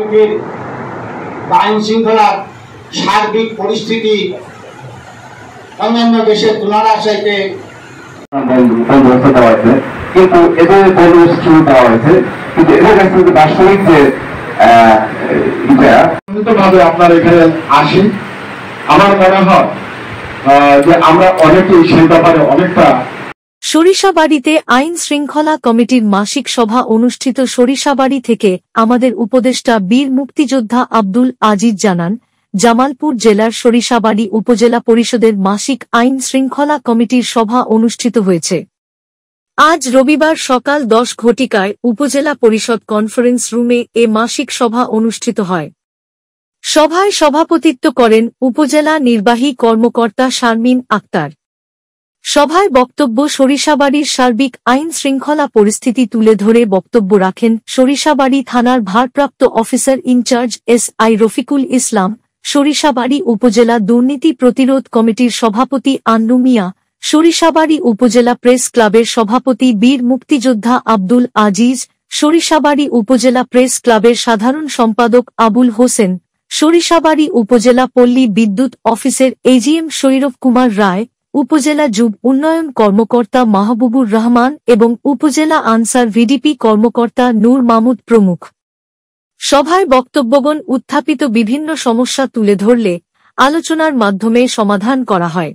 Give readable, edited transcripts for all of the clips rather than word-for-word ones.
কমিটির আইন শৃঙ্খলার সার্বিক পরিস্থিতি অন্যান্য দেশের তুলনার সাথে ব্যবস্থা দেওয়া হয়েছে, কিন্তু এদের বন্দোবস্ত দেওয়া হয়েছে, কিন্তু এদের কাছে কিন্তু বাস্তবিক যে ভাবে আপনার এখানে আসি, আমার মনে হয় যে আমরা অনেকেই সেই ব্যাপারে অনেকটা। সরিষাবাড়িতে আইন শৃঙ্খলা কমিটির মাসিক সভা অনুষ্ঠিত। সরিষাবাড়ি থেকে আমাদের উপদেষ্টা বীর মুক্তিযোদ্ধা আব্দুল আজিজ জানান, জামালপুর জেলার সরিষাবাড়ি উপজেলা পরিষদের মাসিক আইন শৃঙ্খলা কমিটির সভা অনুষ্ঠিত হয়েছে। আজ রবিবার সকাল 10 ঘটিকায় উপজেলা পরিষদ কনফারেন্স রুমে এ মাসিক সভা অনুষ্ঠিত হয়। সভায় সভাপতিত্ব করেন উপজেলা নির্বাহী কর্মকর্তা শারমিন আক্তার। সভায় বক্তব্য সরিষাবাড়ির সার্বিক আইন শৃঙ্খলা পরিস্থিতি তুলে ধরে বক্তব্য রাখেন সরিষাবাড়ি থানার ভারপ্রাপ্ত officer in charge SI Rafiqul Islam, Sarishabari উপজেলা দুর্নীতি প্রতিরোধ কমিটির সভাপতি আন্নু মিয়া, সরিষাবাড়ি উপজেলা প্রেস ক্লাবের সভাপতি বীর মুক্তিযোদ্ধা আব্দুল আজিজ, সরিষাবাড়ি উপজেলা প্রেস ক্লাবের সাধারণ সম্পাদক আবুল হোসেন, সরিষাবাড়ি উপজেলা পল্লী বিদ্যুৎ অফিসের AGM শৈরব কুমার রায়, উপজেলা যুব উন্নয়ন কর্মকর্তা মাহবুবুর রহমান এবং উপজেলা আনসার VDP কর্মকর্তা নূর মাহমুদ প্রমুখ। সভায় বক্তব্যগণ উত্থাপিত বিভিন্ন সমস্যা তুলে ধরলে আলোচনার মাধ্যমে সমাধান করা হয়।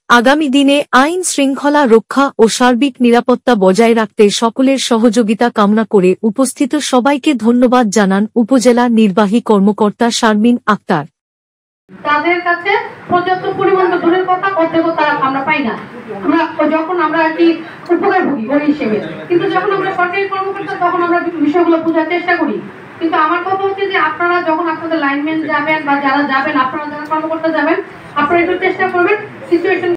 আগামী দিনে আইন শৃঙ্খলা রক্ষা ও সার্বিক নিরাপত্তা বজায় রাখতে সকলের সহযোগিতা কামনা করে উপস্থিত সবাইকে ধন্যবাদ জানান উপজেলা নির্বাহী কর্মকর্তা শারমিন আক্তার। তাদের কাছে পর্যাপ্ত পরিমাণ দূরের কথা অর্ধেকতা আমরা পাই না, যখন আমরা আর কি উপকার ভুগি ওই হিসেবে, কিন্তু যখন আমরা সরকারি কর্মকর্তা তখন আমরা বিষয়গুলো বোঝার চেষ্টা করি। কিন্তু আমার কথা হচ্ছে যে আপনারা যখন আপনাদের লাইনম্যান যাবেন বা যারা যাবেন, আপনারা যারা কর্মকর্তা যাবেন, আপনারা একটু চেষ্টা করবেন সিচুয়েশন